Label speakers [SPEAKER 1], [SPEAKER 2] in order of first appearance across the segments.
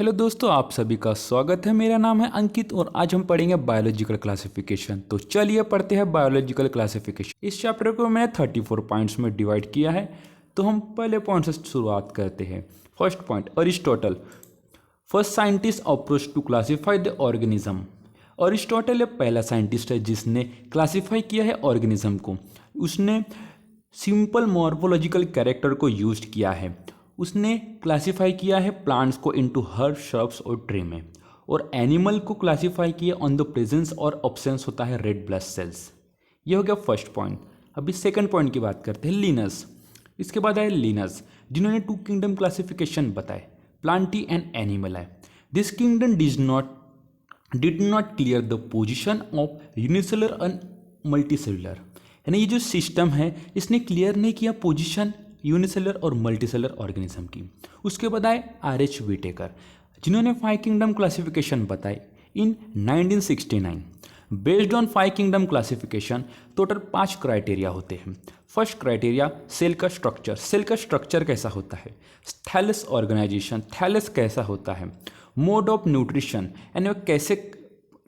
[SPEAKER 1] Hello दोस्तों, आप सभी का स्वागत है। मेरा नाम है अंकित और आज हम पढ़ेंगे बायोलॉजिकल क्लासिफिकेशन। तो चलिए पढ़ते हैं बायोलॉजिकल क्लासिफिकेशन। इस चैप्टर को मैंने 34 पॉइंट्स में डिवाइड किया है। तो हम पहले पॉइंट से शुरुआत करते हैं। First point, Aristotle first scientist approach to classify the organism. Aristotle एक पहला साइंटिस्ट है जिसने क्लासीफाई किया है ऑर्गेनिज्म को। उसने सिंपल मॉर्फोलॉजिकल कैरेक्टर को यूज किया है। उसने क्लासीफाई किया है प्लांट्स को इनटू हर्ब, श्रब्स और ट्री में, और एनिमल को क्लासीफाई किया ऑन द प्रेजेंस और ऑब्सेंस होता है रेड ब्लड सेल्स। ये हो गया फर्स्ट पॉइंट। अभी सेकंड पॉइंट की बात करते हैं, लिनस। इसके बाद आए लिनस, जिन्होंने टू किंगडम क्लासिफिकेशन बताए, प्लांटी एंड एनिमल है। This kingdom did not clear the position of unicellular and multicellular. यानी ये जो सिस्टम है इसने क्लियर नहीं किया पोजीशन यूनिसेलुलर और मल्टीसेलुलर ऑर्गेनिज्म की। उसके बाद आए आर.एच. व्हिटेकर, जिन्होंने 5 किंगडम क्लासिफिकेशन बताए इन 1969। Based on 5 kingdom classification total 5 criteria होते हैं। फर्स्ट क्राइटेरिया, सेल का स्ट्रक्चर। सेल का स्ट्रक्चर कैसा होता है। थैलस ऑर्गेनाइजेशन, थैलस कैसा होता है। मोड ऑफ न्यूट्रिशन, यानी वो कैसे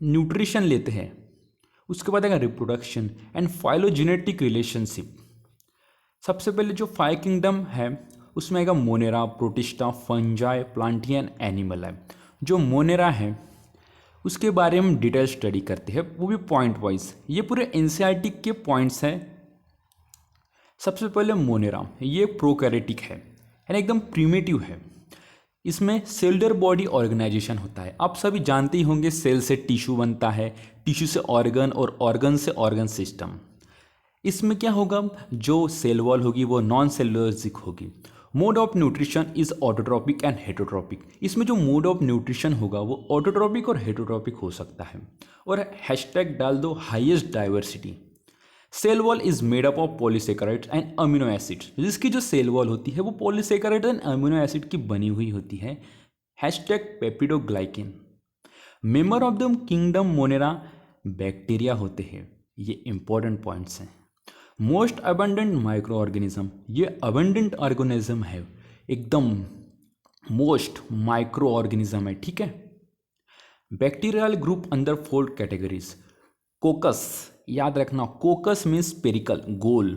[SPEAKER 1] न्यूट्रिशन लेते हैं। उसके बाद आएगा रिप्रोडक्शन एंड फाइलोजेनेटिक रिलेशनशिप। सबसे पहले जो 5 किंगडम है उसमें आएगा मोनेरा, प्रोटिस्टा, फंजाई, प्लांटियन, एनिमल है। जो मोनेरा है उसके बारे में हम डिटेल स्टडी करते हैं, वो भी पॉइंट वाइज। ये पूरे एनसीईआरटी के पॉइंट्स हैं। सबसे पहले मोनेरा, ये प्रोकैरियोटिक है यानी एकदम प्रिमिटिव है। इसमें सेलुलर बॉडी ऑर्गेनाइजेशन होता है। आप सभी जानते ही होंगे सेल से टिश्यू बनता है, टिश्यू से ऑर्गन और ऑर्गन से ऑर्गन सिस्टम। इसमें क्या होगा, जो सेल वॉल होगी वो नॉन सेलुलरिक होगी। Mode of nutrition is autotrophic and heterotrophic. इसमें जो मोड ऑफ न्यूट्रिशन होगा वो ऑटोट्रॉपिक और हेटरोट्रॉपिक हो सकता है। और हैशटैग डाल दो highest diversity. Cell wall is made up of polysaccharides and amino acids. जिसकी जो सेल वॉल होती है वो पॉलीसेकेराइड एंड अमीनो एसिड की बनी हुई होती है। Hashtag peptidoglycan. Member of the kingdom Monera bacteria होते हैं। ये इंपॉर्टेंट पॉइंट्स हैं। मोस्ट अबंडेंट माइक्रो ऑर्गेनिज्म, ये अबंडेंट ऑर्गेनिज्म है, एकदम मोस्ट माइक्रो ऑर्गेनिज्म है, ठीक है। बैक्टीरियल ग्रुप अंदर 4 कैटेगरीज। कोकस, याद रखना, कोकस मीन्स स्पेरिकल, गोल।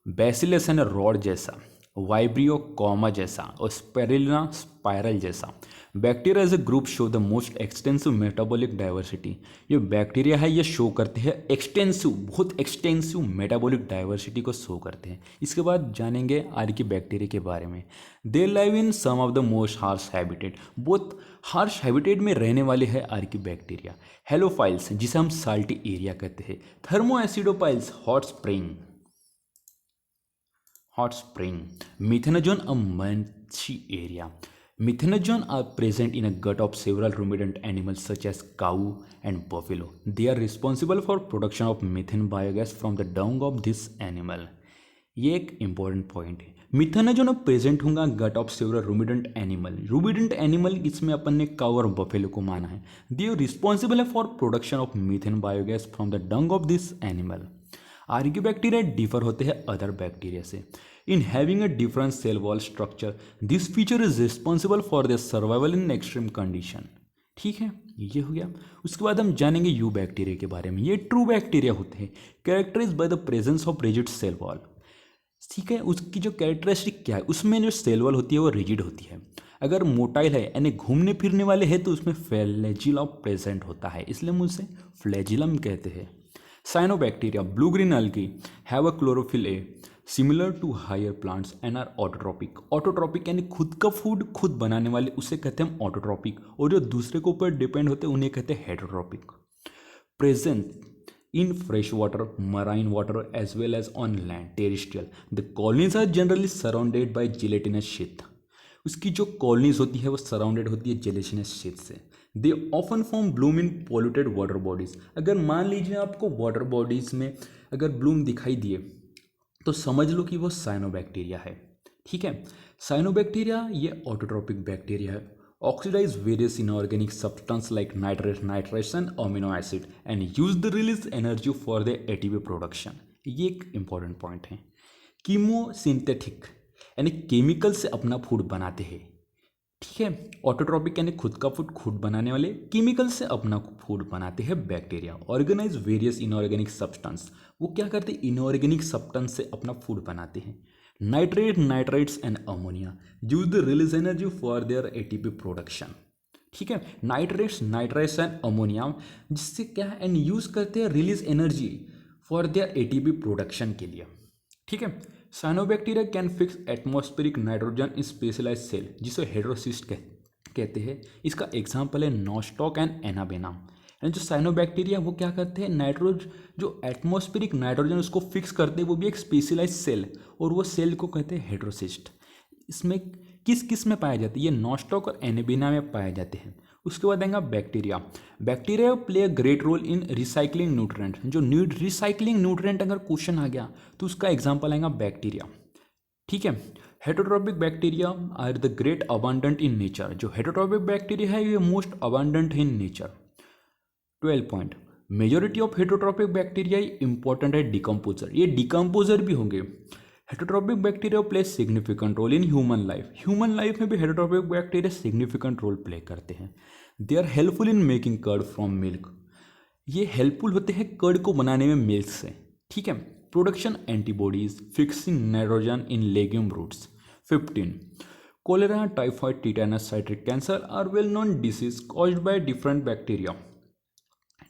[SPEAKER 1] बैसिलस है रॉड जैसा, वाइब्रियो कॉमा जैसा, और स्पेरुलिना स्पाइरल जैसा। Bacteria as a group show the most extensive metabolic diversity. ये बैक्टीरिया है, ये शो करते हैं एक्सटेंसिव, बहुत एक्सटेंसिव मेटाबॉलिक डाइवर्सिटी को शो करते हैं। इसके बाद जानेंगे आर्की बैक्टीरिया के बारे में। They live in some of the most harsh habitat, बहुत हार्श हैबिटेट में रहने वाले हैं आर्की बैक्टीरिया। हेलोफाइल्स, जिसे हम साल्टी एरिया कहते हैं। Thermoacidophiles, hot spring. Methanozoan, a manchy area. Methanozoan are present in a gut of several ruminant animals such as cow and buffalo. They are responsible for production of methane biogas from the dung of this animal. ये एक important point है। Methanogen present होगा gut of several ruminant animal. Ruminant animal इसमें अपन ने cow और buffalo को माना है। दे रिस्पॉन्सिबल है for production of methane biogas from the dung of this animal. Archaebacteria differ होते हैं अदर बैक्टीरिया से in having a different cell wall structure. This feature is responsible for the survival in extreme condition. ठीक है, ये हो गया। उसके बाद हम जानेंगे यू बैक्टीरिया के बारे में। ये ट्रू बैक्टीरिया होते हैं, characterize by the presence of rigid cell wall. ठीक है, उसकी जो कैरेक्टरिस्टिक क्या है, उसमें जो सेल वॉल होती है वो रिजिड होती है। अगर मोटाइल है यानी घूमने फिरने वाले हैं तो उसमें फ्लैजिलम प्रेजेंट होता है, इसलिए हम उसे फ्लैजिलम कहते हैं। Cyanobacteria, blue green algae have a chlorophyll A similar to higher plants and are autotrophic. Autotrophic यानी खुद का फूड खुद बनाने वाले, उसे कहते हैं ऑटोट्रॉपिक। और जो दूसरे के ऊपर डिपेंड होते हैं उन्हें कहते हैं heterotrophic. Present in fresh water, marine water as well as on land, terrestrial. The colonies are generally surrounded by gelatinous sheath. उसकी जो कॉलोनीज होती है वो सराउंडेड होती है जेलेटिनस शीट से। They often form Bloom in polluted water bodies. अगर मान लीजिए आपको वाटर बॉडीज में अगर ब्लूम दिखाई दिए तो समझ लो कि वो साइनोबैक्टीरिया है। ठीक है, साइनोबैक्टीरिया ये ऑटोट्रॉपिक बैक्टीरिया है। Oxidize various inorganic substances like nitrates and amino acid and use the release energy for the ATP production. ये एक इंपॉर्टेंट पॉइंट है। कीमोसिंथेटिक यानी केमिकल से अपना फूड बनाते हैं। ठीक है। ऑटोट्रॉपिक यानी खुद का फूड खुद बनाने वाले, केमिकल से अपना फूड बनाते हैं bacteria. Organize various inorganic substance, वो क्या करते हैं, इनऑर्गेनिक सब्सटेंस से अपना फूड बनाते हैं। Nitrate, nitrites and ammonia use the release energy for their ATP production. ठीक है, नाइट्रेट्स, नाइट्राइट्स एंड अमोनिया जिससे क्या है, एंड यूज करते हैं release energy for their ATP production के लिए। ठीक है, cyanobacteria can fix atmospheric nitrogen in specialize cell, जिसे हेड्रोसिस्ट कहते हैं। इसका एग्जाम्पल है नॉस्टॉक एंड एनाबेना। यानी जो साइनोबैक्टीरिया वो क्या करते हैं, जो एटमॉस्फेरिक नाइट्रोजन उसको फिक्स करते हैं, वो भी एक स्पेशलाइज सेल, और वो सेल को कहते हैं हेड्रोसिस्ट। इसमें किस किस में पाए जाते हैं, ये नॉस्टॉक और एनाबेना में पाए जाते हैं। उसके बाद आएगा bacteria. Bacteria play a great role in recycling nutrient. जो रिसाइकलिंग न्यूट्रेंट अगर क्वेश्चन आ गया तो उसका एग्जाम्पल आएगा बैक्टीरिया। ठीक है, heterotrophic bacteria are the great abundant in nature. जो हेटरोट्रॉपिक बैक्टीरिया है ये most abundant in nature. 12 point, majority of heterotrophic bacteria important है डिकम्पोजर, ये डिकम्पोजर भी होंगे। Heterotrophic bacteria play significant role in human life. Human life में भी heterotrophic bacteria significant role play करते हैं। They are helpful in making curd from milk. ये helpful होते हैं कर्ड को बनाने में मिल्क से। ठीक है, production antibodies, fixing nitrogen in legume roots. 15, cholera, typhoid, tetanus, citrus canker are well known disease caused by different bacteria.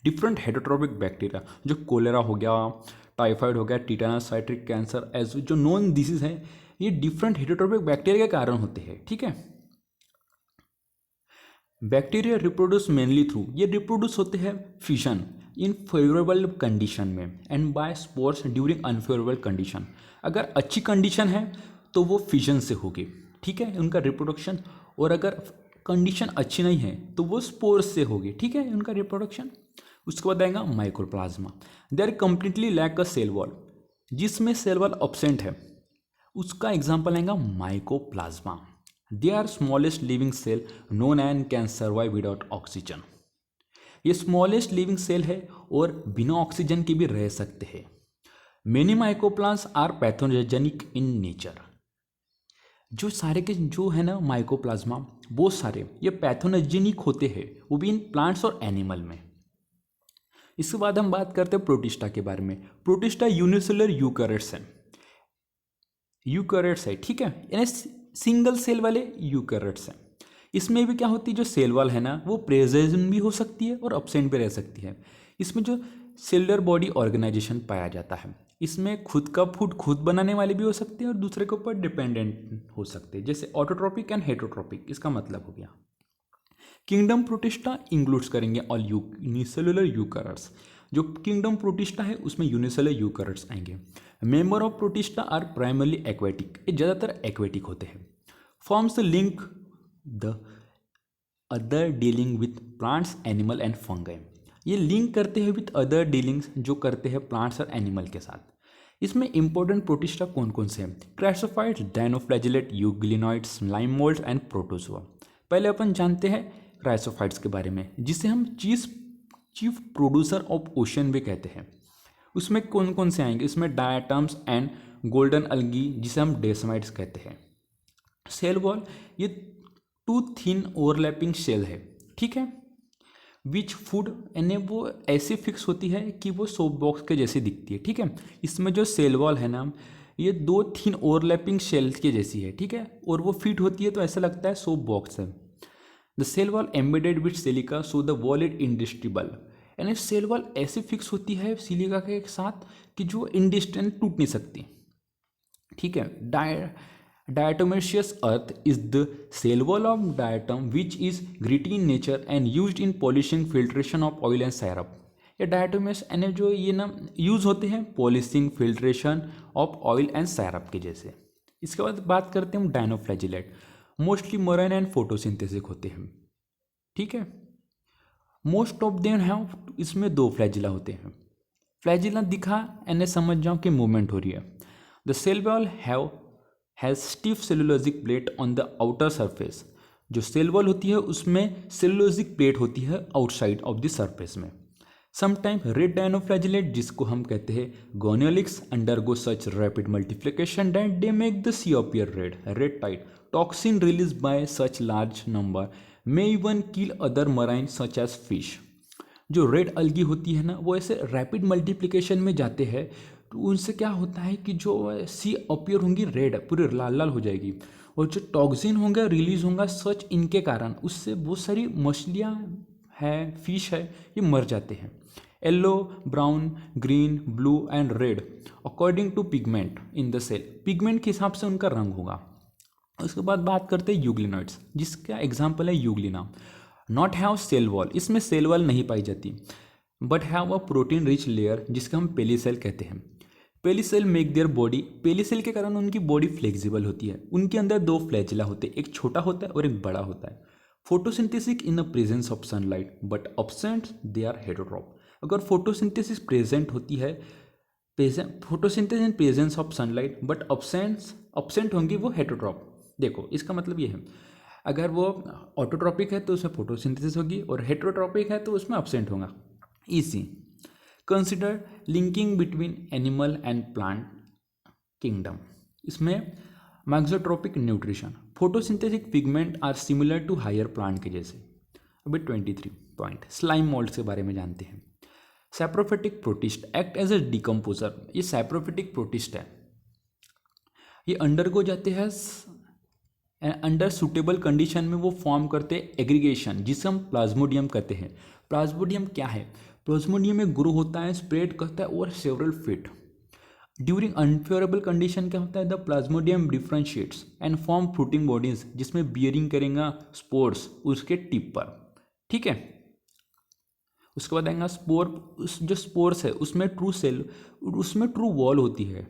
[SPEAKER 1] Different heterotrophic bacteria, जो कोलेरा हो गया, टाइफाइड हो गया, टीटानस, साइट्रिक कैंसर, एज जो नॉन डिसीज है, ये different heterotrophic bacteria के कारण होते हैं। ठीक है, बैक्टीरिया रिप्रोड्यूस मेनली थ्रू, ये रिप्रोड्यूस होते हैं फिशन इन फेवरेबल कंडीशन में, and by spores during unfavourable condition. अगर अच्छी कंडीशन है तो वो फिशन से होगी, ठीक है, उनका रिप्रोडक्शन, और अगर कंडीशन अच्छी नहीं है तो वो स्पोर्स से होगी, ठीक है, उनका रिप्रोडक्शन। उसके बाद आएगा mycoplasma. They are completely lack a cell wall, जिसमें सेल वॉल अब्सेंट है उसका एग्जाम्पल आएगा mycoplasma. They are smallest living cell known and can survive without oxygen. ये स्मॉलेस्ट लिविंग सेल है और बिना ऑक्सीजन के भी रह सकते हैं। Many mycoplasmas are pathogenic in nature. जो सारे के जो है ना माइकोप्लाज्मा, बहुत सारे ये पैथोजेनिक होते हैं, वो भी इन प्लांट्स और एनिमल में। इसके बाद हम बात करते हैं प्रोटिस्टा के बारे में। प्रोटिस्टा यूनिसेलुलर यूकैरियोट्स है, यूकैरियोट्स है, ठीक है, यानी सिंगल सेल वाले यूकैरियोट्स हैं। इसमें भी क्या होती है, जो सेल वॉल है ना वो प्रेजेंट भी हो सकती है और अब्सेंट भी रह सकती है। इसमें जो सेलुलर बॉडी ऑर्गेनाइजेशन पाया जाता है, इसमें खुद का फूड खुद बनाने वाले भी हो सकते हैं और दूसरे के ऊपर डिपेंडेंट हो सकते हैं, जैसे ऑटोट्रॉपिक एंड हेटरोट्रॉपिक। इसका मतलब हो गया किंगडम प्रोटिस्टा इंक्लूड्स करेंगे ऑल यूनिसेलुलर यूकैरियोट्स। जो किंगडम प्रोटिस्टा है उसमें यूनिसेलुलर यूकैरियोट्स आएंगे। Member of protista are primarily aquatic, ये ज़्यादातर एक्वेटिक होते हैं। Forms the link the other dealing with plants, animal and fungi. ये लिंक करते हैं विथ अदर डीलिंग्स, जो करते हैं प्लांट्स और एनिमल के साथ। इसमें इंपॉर्टेंट प्रोटिस्टा कौन कौन से हैं, chrysophytes, dinoflagellate, euglenoids, lime moulds and protozoa. पहले अपन जानते हैं क्राइसोफाइट्स के बारे में, जिसे हम चीफ प्रोड्यूसर ऑफ ओशन भी कहते हैं। उसमें कौन कौन से आएंगे, इसमें डायटम्स एंड गोल्डन अल्गी, जिसे हम डेसमाइट्स कहते हैं। सेल वॉल, ये टू थिन ओवरलैपिंग सेल है, ठीक है, विच फूड यानी वो ऐसे फिक्स होती है कि वो सोप बॉक्स के जैसी दिखती है, ठीक है। इसमें जो सेल वॉल है ना, ये दो थिन ओवरलैपिंग सेल के जैसी है, ठीक है, और वो फिट होती है तो ऐसा लगता है सोप बॉक्स है। The cell wall embedded with silica so the wall is indestructible, यानी सेल वॉल ऐसे फिक्स होती है सिलिका के साथ कि जो इंडिस्टेंट टूट नहीं सकती, ठीक है। Diatomaceous earth is the cell wall of diatom which is gritty in nature and used in polishing, filtration of oil and syrup। ये डायटोमेस यानी जो ये ना यूज होते हैं polishing, filtration of oil and syrup के जैसे। इसके बाद बात करते हैं हम dinoflagellate, mostly marine and photosynthesis होते हैं, ठीक है। मोस्ट ऑफ देम हैव, इसमें दो फ्लैजिला होते हैं। फ्लैजिला दिखा यानी समझ जाओ कि मूवमेंट हो रही है। The cell wall has stiff cellulosic plate on the outer surface. जो सेल वॉल होती है उसमें सेलुलोजिक प्लेट होती है आउटसाइड ऑफ द सरफेस में। समटाइम रेड डायनोफ्लैजिलेट जिसको हम कहते हैं Gonyaulax undergo such rapid multiplication that they make the sea appear red tide toxin release by such large number may even kill other marine such as fish. जो red algae होती है ना वो ऐसे रैपिड मल्टीप्लिकेशन में जाते हैं तो उनसे क्या होता है कि जो सी अपीयर होंगी रेड पूरी लाल लाल हो जाएगी और जो टॉक्सिन होंगे रिलीज होगा सच इनके कारण उससे बहुत सारी मछलियाँ है फिश है ये मर जाते हैं। Yellow brown green blue and red according to pigment in the cell, pigment के हिसाब से उनका रंग होगा। उसके बाद बात करते हैं यूग्लिनॉइड्स जिसका एग्जाम्पल है euglena. Not have cell wall, इसमें सेल वॉल नहीं पाई जाती, but have a protein rich layer जिसका हम पेलीसेल कहते हैं। Pellicle make their body, pellicle के कारण उनकी बॉडी फ्लेक्सिबल होती है। उनके अंदर दो फ्लैजिला होते हैं, एक छोटा होता है और एक बड़ा होता है। Photosynthesis in the presence of sunlight but absent they are heterotroph. अगर फोटोसिंथेसिस प्रेजेंट होती है, photosynthesis in presence of sunlight but absent होंगी वो हेटेरोट्रॉप। देखो इसका मतलब ये है अगर वो ऑटोट्रॉपिक है तो उसमें फोटोसिंथेसिस होगी और हेटेरोट्रॉपिक है तो उसमें अब्सेंट होगा। इसी consider linking between animal and plant kingdom. इसमें mixotrophic nutrition, photosynthetic pigment are similar to higher plant के जैसे। अभी 23 पॉइंट स्लाइम मोल्ड के बारे में जानते हैं। Saprophytic protist act as a decomposer. ये सैप्रोफिटिक प्रोटिस्ट है, ये अंडरगो जाते हैं अंडर सुटेबल कंडीशन में वो फॉर्म करते हैं एग्रीगेशन जिसे हम प्लाज्मोडियम कहते हैं। प्लाज्मोडियम क्या है? प्लाज्मोडियम में ग्रो होता है, स्प्रेड करता है over several feet. During unfavourable condition क्या होता है? The Plasmodium differentiates and form fruiting bodies जिसमें बियरिंग करेगा स्पोर्स उसके टिप पर। ठीक है, उसके बाद आएगा स्पोर। जो स्पोर्स है उसमें ट्रू सेल, उसमें ट्रू वॉल होती है।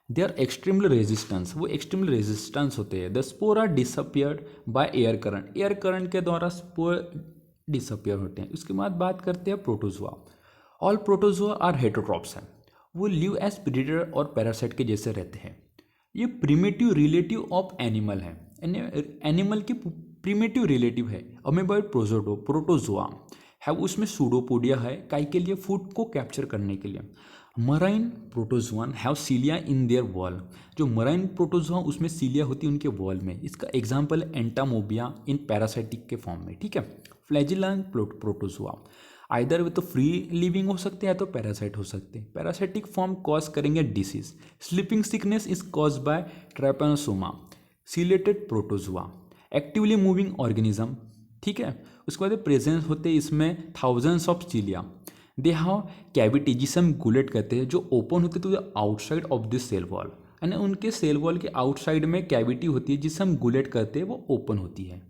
[SPEAKER 1] दे आर एक्सट्रीमली रेजिस्टेंस, वो एक्सट्रीमली रेजिस्टेंस होते हैं। The spore are disappeared by air current, air current के द्वारा स्पोर डिसअपियर होते हैं। उसके बाद बात करते हैं protozoa. All protozoa are heterotrophs हैं, वो लिव एज प्रीडेटर और पैरासाइट के जैसे रहते हैं। ये प्रीमेटिव रिलेटिव ऑफ एनिमल है, एनिमल के प्रीमेटिव रिलेटिव है। अमीबॉइड प्रोटोजोआ है, उसमें सूडोपोडिया है, काई के लिए फूड को कैप्चर करने के लिए। Marine protozoa have cilia in their wall, जो मराइन प्रोटोजोआ उसमें सीलिया होती है उनके वॉल में। इसका एग्जाम्पल एंटामोबिया इन पैरासाइटिक के फॉर्म में। ठीक है, फ्लैजिला प्रोटोजोआ आइदर वे तो फ्री लिविंग हो सकते हैं तो पैरासाइट हो सकते हैं। पैरासाइटिक फॉर्म कॉज करेंगे disease. Sleeping sickness is cause by trypanosoma. Ciliated protozoa actively moving organism. ठीक है, उसके बाद प्रेजेंस होते हैं इसमें thousands of cilia. They have cavity जिसे हम गुलेट कहते हैं, जो ओपन होते to the outside of this cell wall, यानी उनके सेल वॉल के आउटसाइड में कैविटी होती है जिसे हम गुलेट कहते हैं, वो ओपन होती है।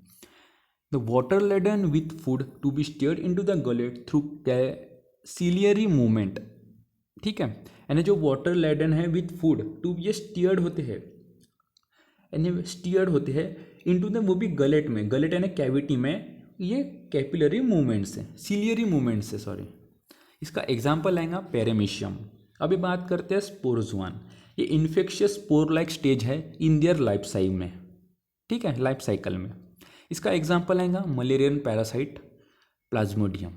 [SPEAKER 1] The water laden with food to be steered into the gullet through ciliary movement. ठीक है, यानी जो वाटर लेडन है विथ फूड टू ये स्टीयर्ड होते हैं, यानी स्टीयर्ड होते हैं इनटू द, वो भी गलेट में, गलेट यानी कैविटी में, ये कैपिलरी मूवमेंट से, सीलियरी मूवमेंट से, सॉरी। इसका एग्जाम्पल आएगा पेरेमिशियम। अभी बात करते हैं स्पोरोजुआन। ये इन्फेक्शियस स्पोर लाइक स्टेज है इन देयर लाइफ साइकिल में। ठीक है, लाइफ साइकिल में। इसका एग्जाम्पल आएगा मलेरियन पैरासाइट प्लाज्मोडियम।